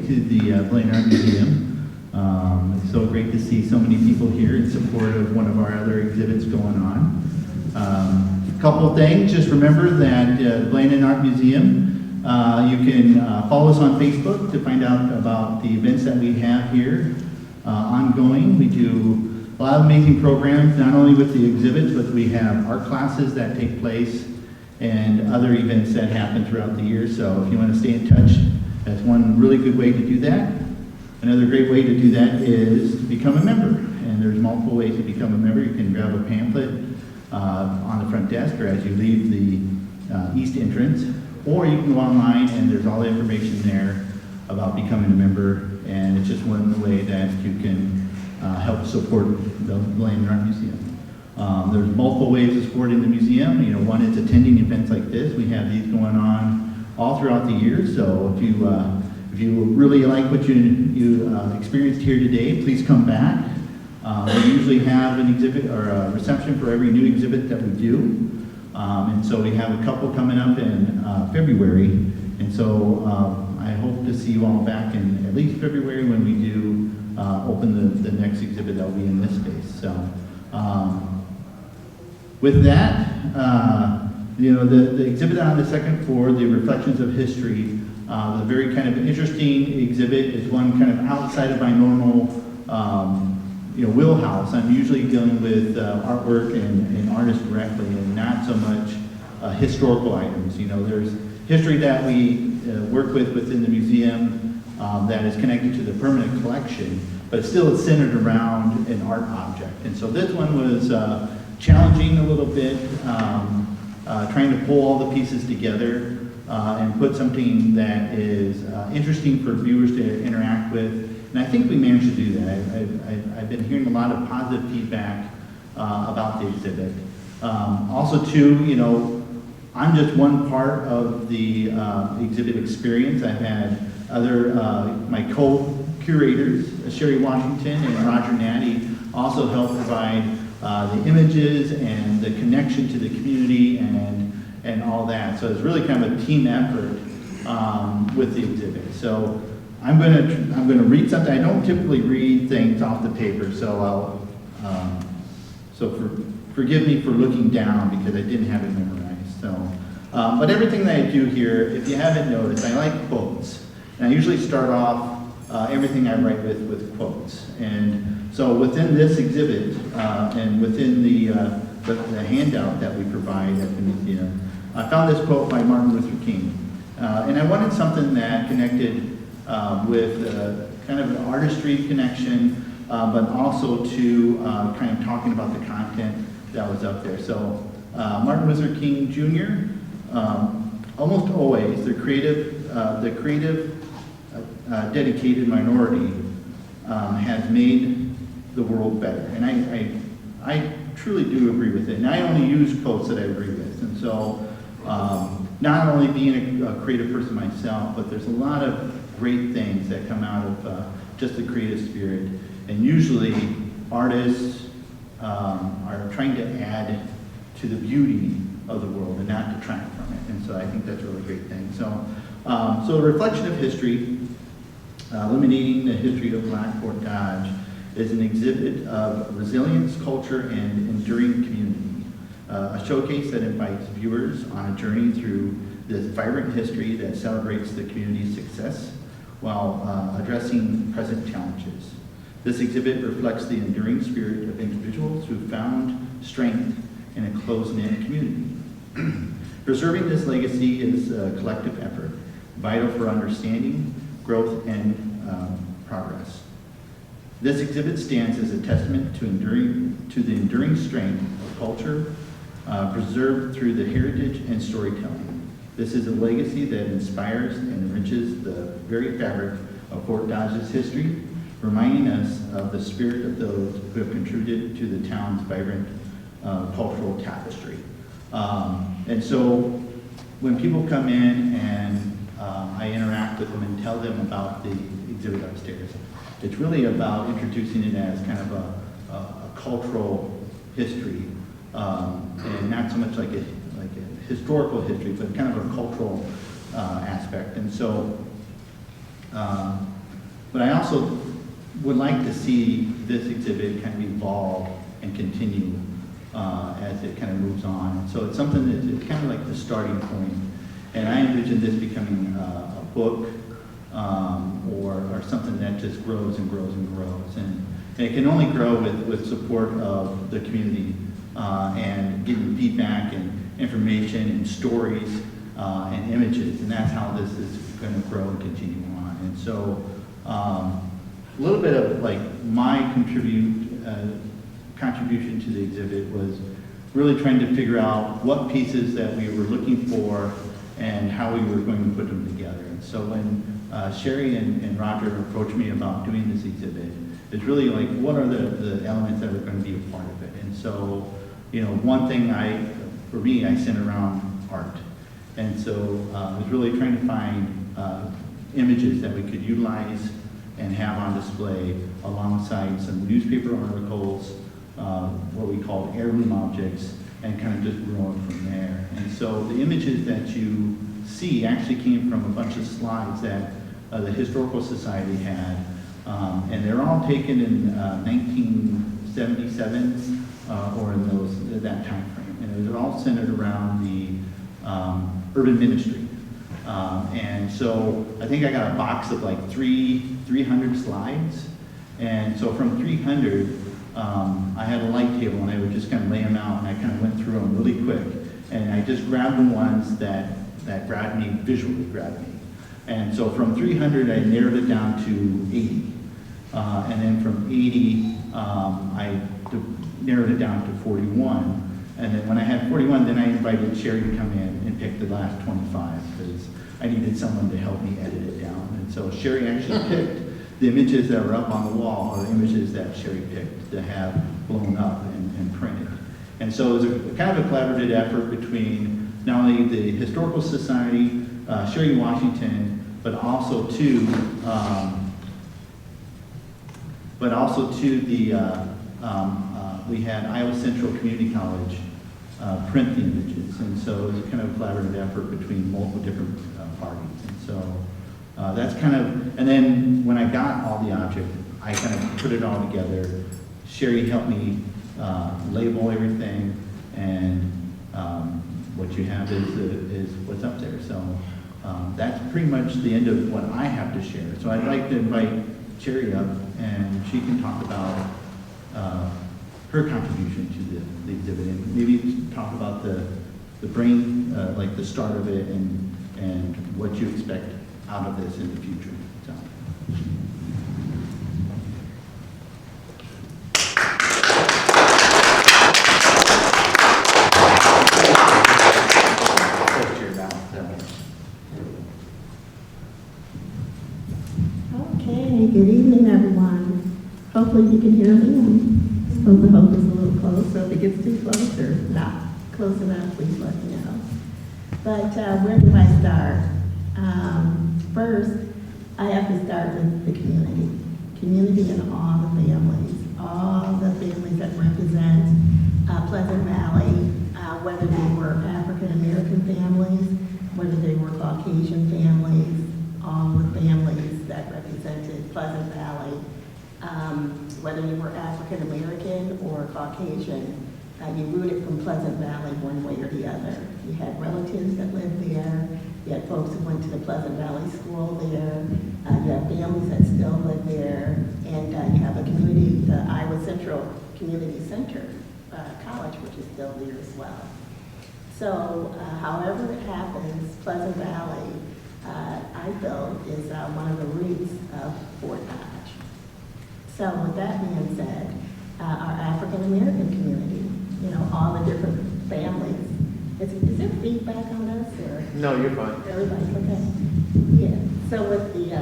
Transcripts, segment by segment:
to the Blaine Art Museum. It's so great to see so many people here in support of one of our other exhibits going on. A couple things, just remember that the Blaine Art Museum, you can follow us on Facebook to find out about the events that we have here ongoing. We do a lot of amazing programs, not only with the exhibits, but we have art classes that take place and other events that happen throughout the year. So if you want to stay in touch, that's one really good way to do that. Another great way to do that is to become a member. And there's multiple ways to become a member. You can grab a pamphlet on the front desk or as you leave the east entrance, or you can go online and there's all the information there about becoming a member. And it's just one way that you can help support the Blaine Art Museum. There's multiple ways of supporting the museum. You know, one is attending events like this. We have these going on all throughout the year. So if you really like what you experienced here today, please come back. We usually have an exhibit or a reception for every new exhibit that we do. And so we have a couple coming up in February. And so I hope to see you all back in at least February when we do open the next exhibit that will be in this space. So with that, you know, the exhibit on the second floor, the Reflections of History, a very kind of interesting exhibit. Is one kind of outside of my normal you know, wheelhouse. I'm usually dealing with artwork and artists directly, and not so much historical items. You know, there's history that we work with within the museum that is connected to the permanent collection, but still it's centered around an art object. And so this one was challenging a little bit, trying to pull all the pieces together and put something that is interesting for viewers to interact with. And I think we managed to do that. I've been hearing a lot of positive feedback about the exhibit. Also too, you know, I'm just one part of the exhibit experience. I've had other, my co-curators, Sherry Washington and Roger Natty, also help provide the images and the connection to the community and all that. So it's really kind of a team effort with the exhibit. So I'm gonna read something. I don't typically read things off the paper, so forgive me for looking down because I didn't have it memorized. So, but everything that I do here, if you haven't noticed, I like quotes, and I usually start off everything I write with quotes. And so within this exhibit and within the handout that we provide at the museum, I found this quote by Martin Luther King, and I wanted something that connected with kind of an artistry connection, but also to kind of talking about the content that was up there. So Martin Luther King Jr., almost always the creative dedicated minority has made the world better. And I truly do agree with it. And I only use quotes that I agree with. And so not only being a creative person myself, but there's a lot of great things that come out of just the creative spirit. And usually artists are trying to add to the beauty of the world and not detract from it. And so I think that's a really great thing. So, so the Reflection of History, Luminating the History of Black Fort Dodge, is an exhibit of resilience, culture, and enduring community. A showcase that invites viewers on a journey through this vibrant history that celebrates the community's success while addressing present challenges. This exhibit reflects the enduring spirit of individuals who found strength in a close-knit community. Preserving this legacy is a collective effort, vital for understanding, growth, and progress. This exhibit stands as a testament to the enduring strength of culture preserved through the heritage and storytelling. This is a legacy that inspires and enriches the very fabric of Fort Dodge's history, reminding us of the spirit of those who have contributed to the town's vibrant cultural tapestry. And so when people come in and I interact with them and tell them about the exhibit upstairs, it's really about introducing it as kind of a cultural history, and not so much like a historical history, but kind of a cultural aspect. And so But I also would like to see this exhibit kind of evolve and continue as it kind of moves on. And so it's something that it's kind of like the starting point. And I envision this becoming a book or something that just grows and grows and grows. And it can only grow with support of the community and getting feedback and information and stories and images. And that's how this is going to grow and continue on. And so a little bit of like my contribution to the exhibit was really trying to figure out what pieces that we were looking for and how we were going to put them together. And so when Sherry and Roger approached me about doing this exhibit, it's really like, what are the elements that are going to be a part of it? And so, you know, one thing for me, I sent around art. And so I was really trying to find images that we could utilize and have on display alongside some newspaper articles, what we call heirloom objects, and kind of just grow it from there. And so the images that you see actually came from a bunch of slides that the Historical Society had, and they're all taken in 1977 or in that time frame. And it was all centered around the urban ministry. And so I think I got a box of like 300 slides. And so from 300, I had a light table and I would just kind of lay them out, and I kind of went through them really quick. And I just grabbed the ones that grabbed me, visually grabbed me. And so from 300, I narrowed it down to 80. And then from 80, I narrowed it down to 41. And then when I had 41, then I invited Sherry to come in and pick the last 25 because I needed someone to help me edit it down. And so Sherry actually picked the images that were up on the wall, or the images that Sherry picked to have blown up and printed. And so it was a kind of a collaborative effort between not only the Historical Society, Sherry Washington, but also to the we had Iowa Central Community College print the images, and so it was a kind of collaborative effort between multiple different parties. And so that's kind of, and then when I got all the objects, I kind of put it all together. Sherry helped me label everything, and what you have is what's up there. So that's pretty much the end of what I have to share. So I'd like to invite Sherry up, and she can talk about her contribution to the exhibit, and maybe talk about the brain, like the start of it, and what you expect out of this in the future. So. Okay, good evening, everyone. Hopefully you can hear me. I'm supposed to hold this a little close, so if it gets too close or not close enough, please let me know. But where do I start? First, I have to start with the community. Community and all the families that represent Pleasant Valley, whether they were African American families, whether they were Caucasian families, all the families that represented Pleasant Valley, whether you were African American or Caucasian, you rooted from Pleasant Valley one way or the other. You had relatives that lived there, you had folks who went to the Pleasant Valley School there, you have families that still live there, and you have a community, the Iowa Central Community Center College, which is still there as well. So however it happens, Pleasant Valley, I feel, is one of the roots of Fort Dodge. So with that being said, our African American community, you know, all the different families. Is there feedback on us, or? No, you're fine. Everybody's okay? Yeah. So with the,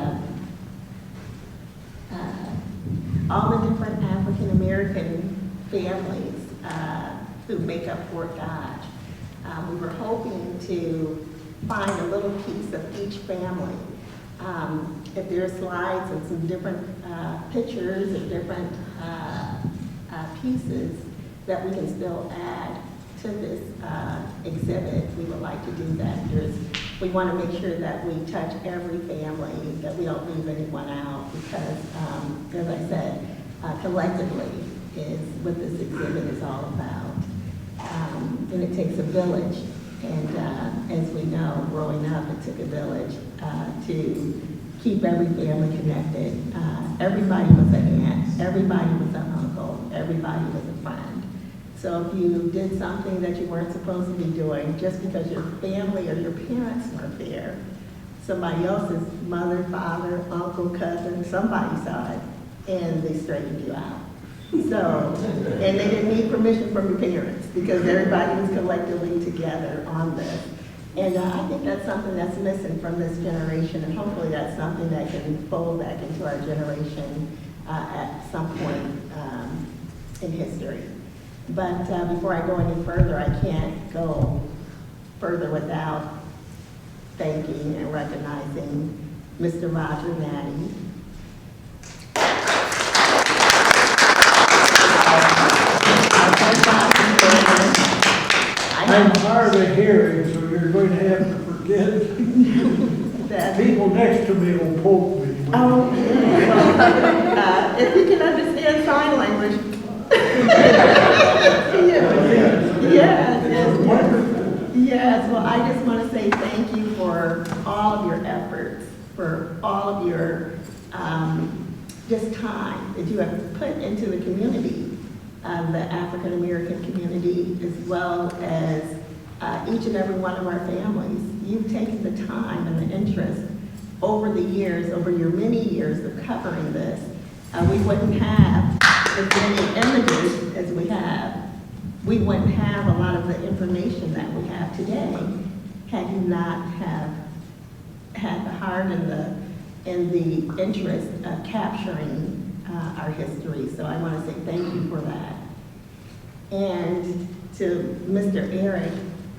all the different African American families who make up Fort Dodge, we were hoping to find a little piece of each family. If there are slides and some different pictures or different pieces that we can still add to this exhibit, we would like to do that. There's we want to make sure that we touch every family, that we don't leave anyone out, because, as I said, collectively is what this exhibit is all about. And it takes a village. And as we know, growing up, it took a village to keep every family connected. Everybody was an aunt, everybody was an uncle, everybody was a friend. So if you did something that you weren't supposed to be doing, just because your family or your parents weren't there, somebody else's mother, father, uncle, cousin, somebody saw it, and they straightened you out. So, and they didn't need permission from your parents, because everybody was collectively together on this. And I think that's something that's missing from this generation, and hopefully that's something that can fold back into our generation at some point in history. But before I go any further, I can't go further without thanking and recognizing Mr. Roger Natty. I'm hard of hearing, so you're going to have to forget. People next to me will poke me. Oh, if you can understand sign language. Yes, well, I just want to say thank you for all of your efforts, for all of your just time that you have put into the community, the African American community, as well as each and every one of our families. You've taken the time and the interest over the years, over your many years of covering this. We wouldn't have as many images as we have. We wouldn't have a lot of the information that we have today had you not have had the heart and the interest of capturing our history. So I want to say thank you for that. And to Mr. Eric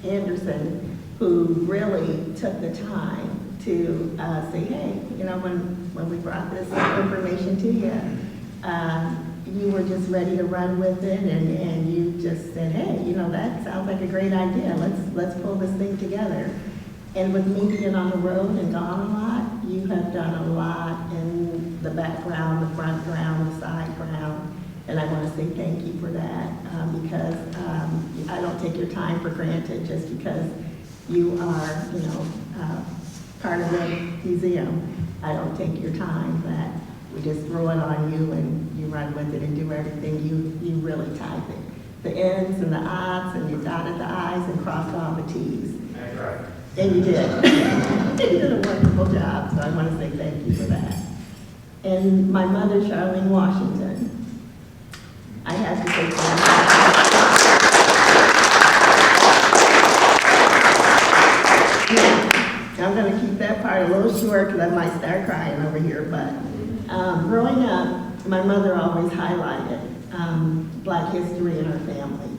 Anderson, who really took the time to say, hey, you know, when we brought this information to you, you were just ready to run with it, and you just said, hey, you know, that sounds like a great idea. Let's pull this thing together. And with me being on the road and gone a lot, you have done a lot in the background, the front ground, the side ground, and I want to say thank you for that, because I don't take your time for granted just because you are, you know, part of the museum. I don't take your time that we just throw it on you and you run with it and do everything. You really type it. The ends and the odds, and you dotted the I's and crossed all the T's. That's right. And you did. You did a wonderful job, so I want to say thank you for that. And my mother, Charlene Washington, I have to say thank you. I'm going to keep that part a little short because I might start crying over here, but growing up, my mother always highlighted Black history in her family.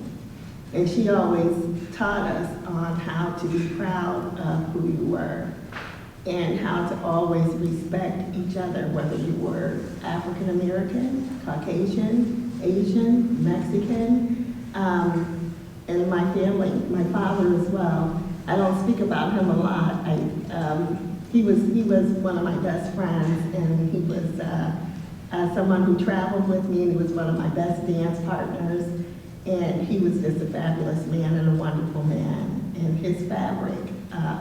And she always taught us on how to be proud of who you were and how to always respect each other, whether you were African American, Caucasian, Asian, Mexican, and in my family, my father as well. I don't speak about him a lot. He was one of my best friends, and he was someone who traveled with me, and he was one of my best dance partners. And he was just a fabulous man and a wonderful man. And his fabric,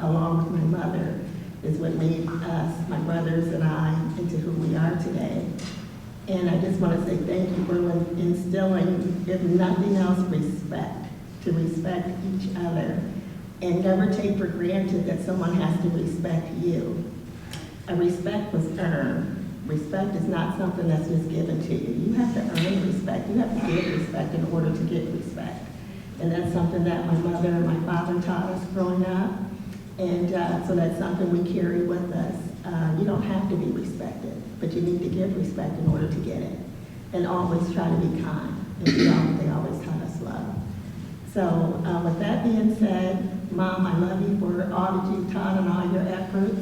along with my mother, is what made us, my brothers and I, into who we are today. And I just want to say thank you for instilling, if nothing else, respect, to respect each other. And never take for granted that someone has to respect you. A respect was earned. Respect is not something that's just given to you. You have to earn respect. You have to give respect in order to get respect. And that's something that my mother and my father taught us growing up. And so that's something we carry with us. You don't have to be respected, but you need to give respect in order to get it. And always try to be kind. And they always taught us love. So with that being said, Mom, I love you for all that you've taught and all your efforts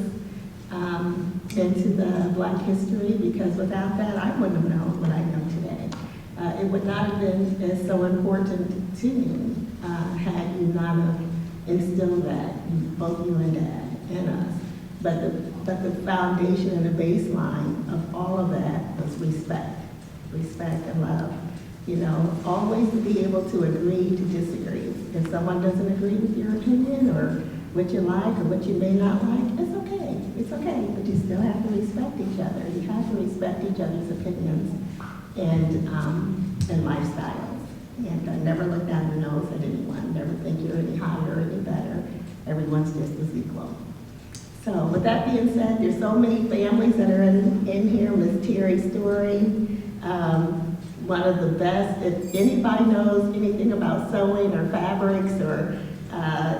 into the Black history, because without that, I wouldn't have known what I know today. It would not have been as so important to me had you not have instilled that, both you and Dad. in us. But the foundation and the baseline of all of that was respect and love. You know, always to be able to agree to disagree. If someone doesn't agree with your opinion or what you like or what you may not like, it's okay. It's okay, but you still have to respect each other. You have to respect each other's opinions and lifestyles. And never look down your nose at anyone. Never think you're any higher or any better. Everyone's just as equal. So with that being said, there's so many families that are in here. Miss Terry's story, one of the best. If anybody knows anything about sewing or fabrics or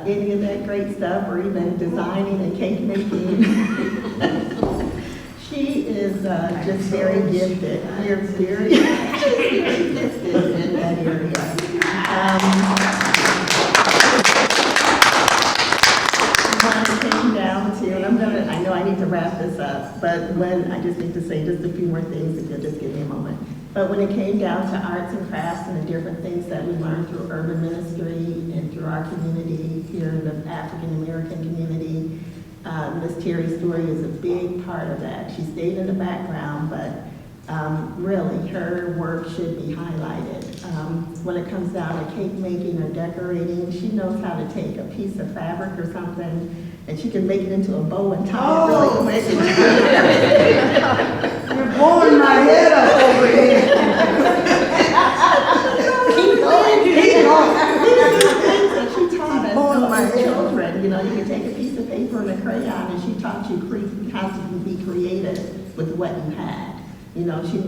any of that great stuff, or even designing and cake making, she is just very gifted. You're very, very gifted in that area. When it came down to, and I know I need to wrap this up, but I just need to say just a few more things, if you'll just give me a moment. But when it came down to arts and crafts and the different things that we learned through urban ministry and through our community here in the African American community, Miss Terry's story is a big part of that. She stayed in the background, but really her work should be highlighted. When it comes down to cake making or decorating, she knows how to take a piece of fabric or something and she can make it into a bow and tie it really quick. You're blowing my head up over here. Keep going. These are the things that she taught us as children. You know, you can take a piece of paper and a crayon, and she taught you how to be creative with what you had. You know, you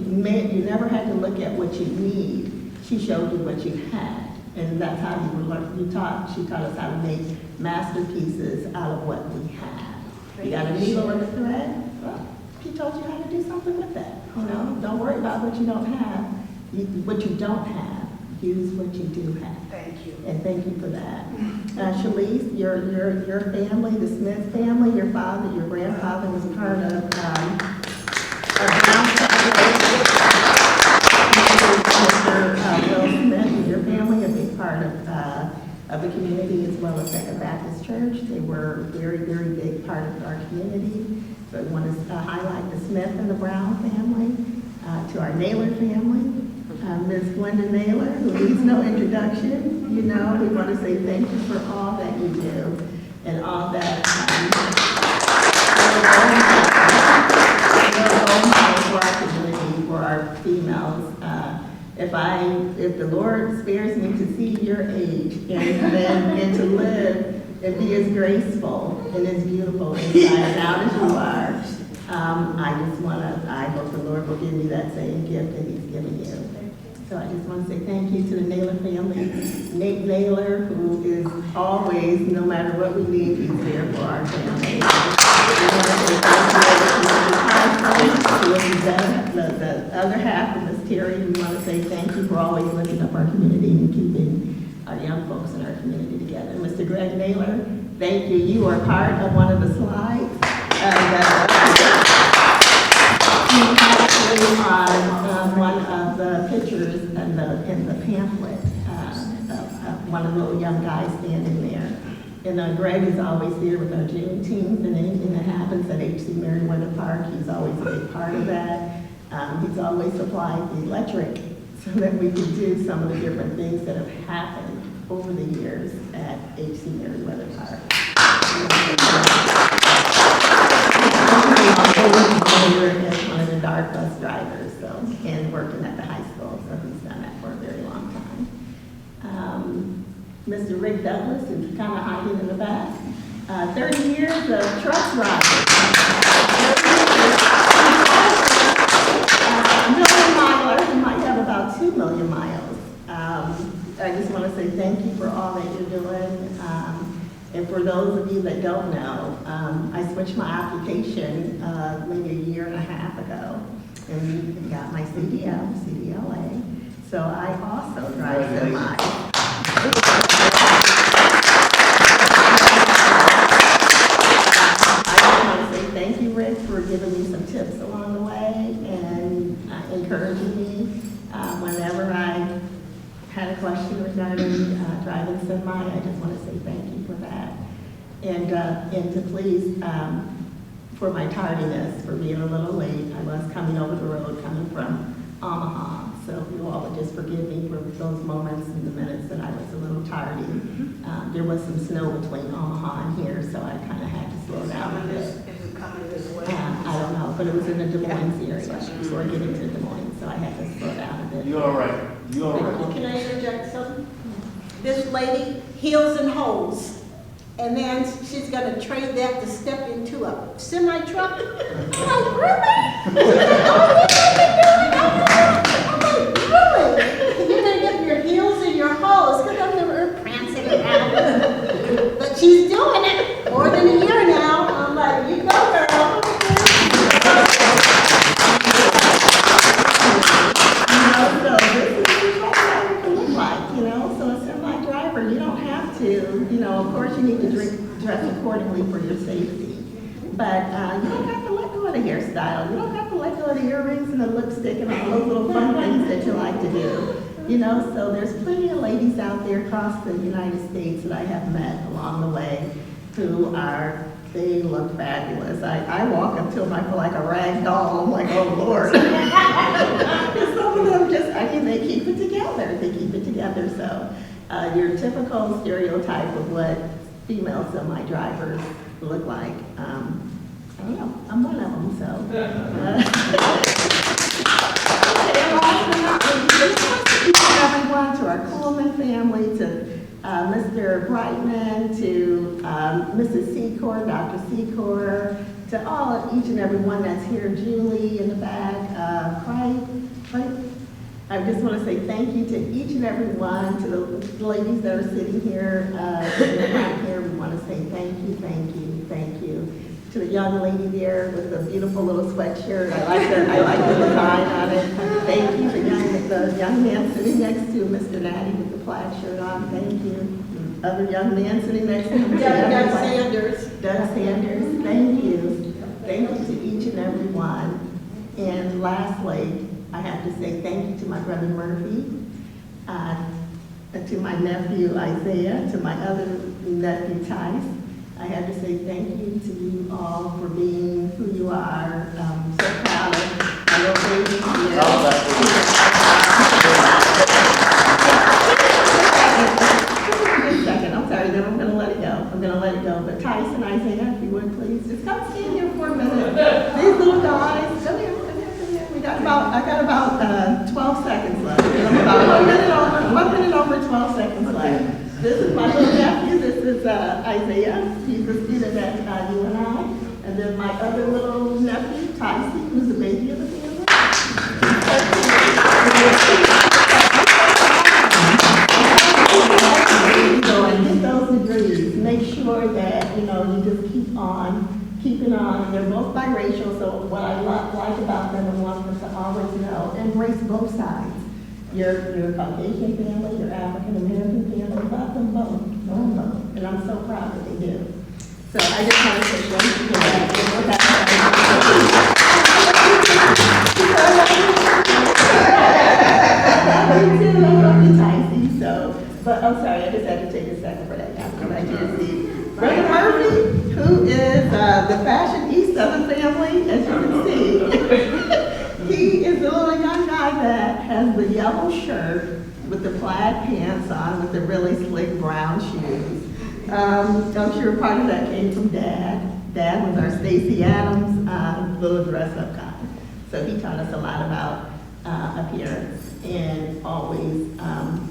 never had to look at what you need. She showed you what you had, and that's how you were learning. She taught us how to make masterpieces out of what we had. You got a needle and a thread? Well, she told you how to do something with that. You know, don't worry about what you don't have. What you don't have, use what you do have. Thank you. And thank you for that. Shalise, your family, the Smith family, your grandfather was part of Brown Mr. Will Smith and your family, a big part of the community as well as Second Baptist Church. They were a very, very big part of our community. So I want to highlight the Smith and the Brown family, to our Naylor family, Ms. Glenda Naylor, who needs no introduction. You know, we want to say thank you for all that you do and all that for our community, for our females. If the Lord spares me to see your age and to live and be as graceful and as beautiful inside and out as you are, I hope the Lord will give me that same gift that He's given you. So I just want to say thank you to the Naylor family. Nate Naylor, who is always, no matter what we need, he's there for our family. We want to say thank you to the other half of Ms. Terry. We want to say thank you for always lifting up our community and keeping our young folks in our community together. Mr. Greg Naylor, thank you. You are part of one of the slides. On one of the pictures in the pamphlet of one of the little young guys standing there. And Greg is always there with our Juneteenth and anything that happens at H.C. Merriweather Park. He's always a big part of that. He's always supplied the electric so that we can do some of the different things that have happened over the years at H.C. Merriweather Park. As one of the dark bus drivers, and working at the high school, so he's done that for a very long time. Mr. Rick Douglas is kind of hiding in the back. 30 years of truck driving. A million miler, he might have about 2 million miles. I just want to say thank you for all that you're doing. And for those of you that don't know, I switched my occupation maybe a year and a half ago and got my CDLA. So I also drive semi. I just want to say thank you, Rick, for giving me some tips along the way and encouraging me whenever I had a question regarding driving semi. I just want to say thank you for that. and to please, for my tardiness, for being a little late. I was coming over the road, coming from Omaha. So you all would just forgive me for those moments and the minutes that I was a little tardy. There was some snow between Omaha and here, so I kind of had to slow down a bit. Is it coming this way? I don't know, but it was in the Des Moines area before getting to Des Moines, so I had to slow down a bit. You all right? You all right? Can I interject something? This lady, heels and holes, and then she's gonna trade that to step into a semi-truck? I'm like, really? I'm like, really? You're gonna get your heels and your holes, because I've never heard prancing around. But she's doing it more than a year now. I'm like, you go, girl. So this is what it can look like, so a semi-driver, you don't have to, of course you need to dress accordingly for your safety. But you don't have to let go of the hairstyle. You don't have to let go of the earrings and the lipstick and all those little fun things that you like to do. So there's plenty of ladies out there across the United States that I have met along the way who they look fabulous. I walk up to them, I feel like a rag doll. I'm like, oh Lord. Some of them they keep it together. They keep it together. So your typical stereotype of what female semi-drivers look like, I don't know, I'm one of them, so. And last but not least, just want to thank everyone, to our Coleman family, to Mr. Brightman, to Mrs. Secor, Dr. Secor, to each and every one that's here, Julie in the back, I just want to say thank you to each and every one, to the ladies that are sitting here, in the front here. We want to say thank you, thank you, thank you. To the young lady there with the beautiful little sweatshirt, I like the design on it. Thank you. The young man sitting next to Mr. Natty with the plaid shirt on, thank you. Other young man sitting next to him. Doug Sanders. Doug Sanders, thank you. Thank you to each and every one. And lastly, I have to say thank you to my brother Murphy, to my nephew Isaiah, to my other nephew Tice. I have to say thank you to you all for being who you are. I'm so proud of my little baby here. Just a second, I'm sorry, then I'm going to let it go. I'm going to let it go. But Tice and Isaiah, if you would please, just come stand here for a minute. These little guys, come here. I got about 12 seconds left. I'm about 1 minute over 12 seconds left. This is my little nephew. This is Isaiah. He's a student at UNI. And then my other little nephew, Tyson, who's the baby of the family. So and get those degrees. Make sure that, you just keep on keeping on, and they're both biracial, so what I like about them and want them to always know, embrace both sides. Your Caucasian family, your African American family, love them both, know them both, and I'm so proud that they do. So I just want to say thank you for that. But I'm sorry, I just had to take a second for that. I did see Brother Murphy, who is the fashionista of the family, as you can see. He is the little young guy that has the yellow shirt with the plaid pants on with the really slick brown shoes. I'm sure part of that came from Dad. Dad was our Stacey Adams little dress-up guy. So he taught us a lot about appearance and always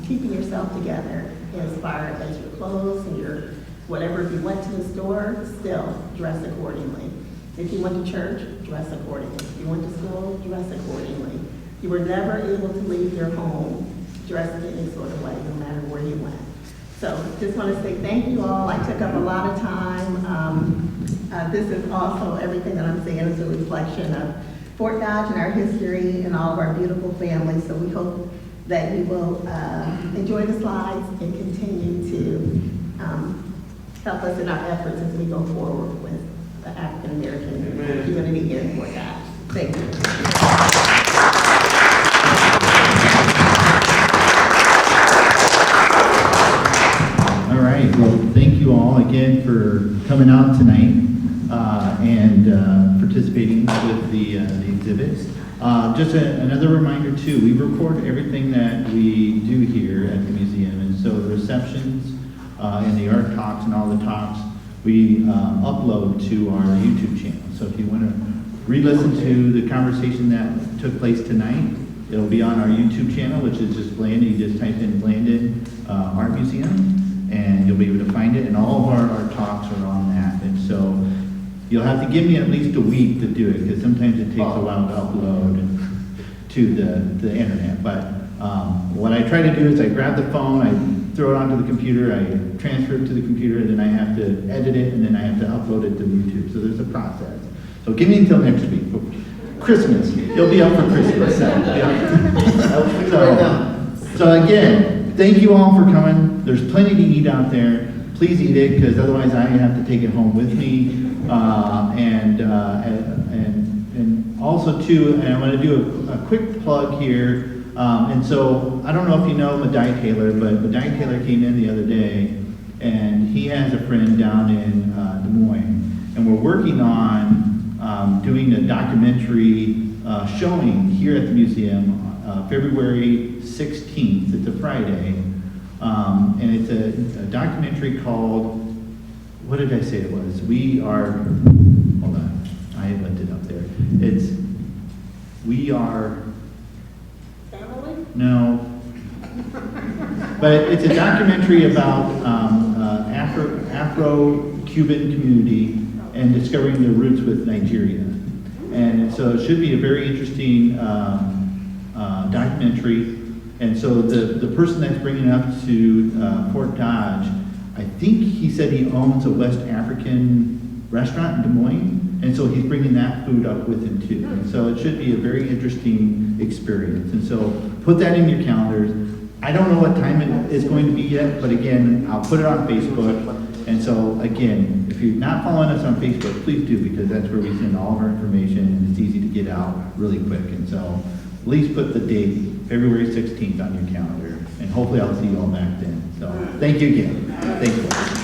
keeping yourself together as far as your clothes and your whatever. If you went to the store, still dress accordingly. If you went to church, dress accordingly. If you went to school, dress accordingly. You were never able to leave your home dressed in any sort of way, no matter where you went. So just want to say thank you all. I took up a lot of time. This is also, everything that I'm saying is a reflection of Fort Dodge and our history and all of our beautiful families. So we hope that you will enjoy the slides and continue to help us in our efforts as we go forward with the African American community here in Fort Dodge. Thank you. All right, well, thank you all again for coming. coming out tonight and participating with the exhibit. Just another reminder too, we record everything that we do here at the museum, and so the receptions and the art talks and all the talks we upload to our YouTube channel. So if you want to re-listen to the conversation that took place tonight, it'll be on our YouTube channel, which is just Blandon. You just type in Blandon Art Museum, and you'll be able to find it. And all of our talks are on that. And so you'll have to give me at least a week to do it, because sometimes it takes a while to upload to the internet. But what I try to do is I grab the phone, I throw it onto the computer, I transfer it to the computer, and then I have to edit it, and then I have to upload it to YouTube. So there's a process. So give me until next week. Christmas. You'll be up for Christmas. So again, thank you all for coming. There's plenty to eat out there. Please eat it, because otherwise I have to take it home with me. And also too, and I'm going to do a quick plug here. And so I don't know if you know Madai Taylor, but Madai Taylor came in the other day, and he has a friend down in Des Moines, and we're working on doing a documentary showing here at the museum February 16th. It's a Friday, and it's a documentary called, what did I say it was? We Are, hold on, I left it up there. It's We Are, Family? no, but it's a documentary about Afro-Cuban community and discovering their roots with Nigeria. And so it should be a very interesting documentary. And so the person that's bringing it up to Fort Dodge, I think he said he owns a West African restaurant in Des Moines, and so he's bringing that food up with him too. And so it should be a very interesting experience. And so put that in your calendars. I don't know what time it is going to be yet, but again, I'll put it on Facebook. And so again, if you're not following us on Facebook, please do, because that's where we send all of our information, and it's easy to get out really quick. And so please put the date, February 16th, on your calendar, and hopefully I'll see you all back then. So thank you again. Thank you.